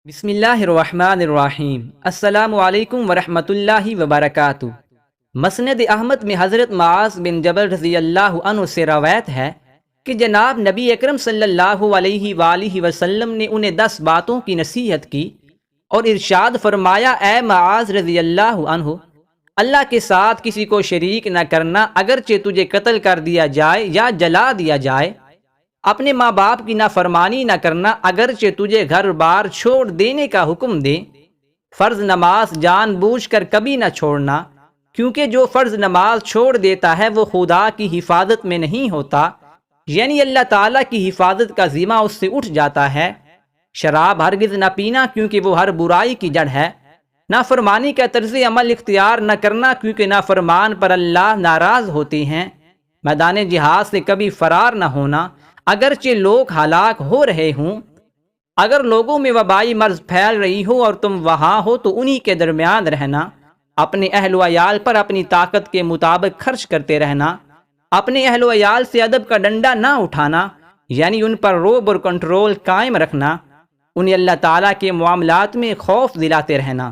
بسم اللہ الرحمن الرحیم۔ السلام علیکم ورحمۃ اللہ وبرکاتہ۔ مسند احمد میں حضرت معاذ بن جبل رضی اللہ عنہ سے روایت ہے کہ جناب نبی اکرم صلی اللہ علیہ وآلہ وسلم نے انہیں 10 باتوں کی نصیحت کی اور ارشاد فرمایا، اے معاذ رضی اللہ عنہ، اللہ کے ساتھ کسی کو شریک نہ کرنا، اگرچہ تجھے قتل کر دیا جائے یا جلا دیا جائے۔ اپنے ماں باپ کی نافرمانی نہ کرنا، اگرچہ تجھے گھر بار چھوڑ دینے کا حکم دے۔ فرض نماز جان بوجھ کر کبھی نہ چھوڑنا، کیونکہ جو فرض نماز چھوڑ دیتا ہے وہ خدا کی حفاظت میں نہیں ہوتا، یعنی اللہ تعالیٰ کی حفاظت کا ذمہ اس سے اٹھ جاتا ہے۔ شراب ہرگز نہ پینا، کیونکہ وہ ہر برائی کی جڑ ہے۔ نافرمانی کا طرز عمل اختیار نہ کرنا، کیونکہ نافرمان پر اللہ ناراض ہوتے ہیں۔ میدان جہاد سے کبھی فرار نہ ہونا، اگرچہ لوگ ہلاک ہو رہے ہوں۔ اگر لوگوں میں وبائی مرض پھیل رہی ہو اور تم وہاں ہو تو انہی کے درمیان رہنا۔ اپنے اہل و عیال پر اپنی طاقت کے مطابق خرچ کرتے رہنا۔ اپنے اہل و عیال سے ادب کا ڈنڈا نہ اٹھانا، یعنی ان پر روب اور کنٹرول قائم رکھنا۔ انہیں اللہ تعالیٰ کے معاملات میں خوف دلاتے رہنا۔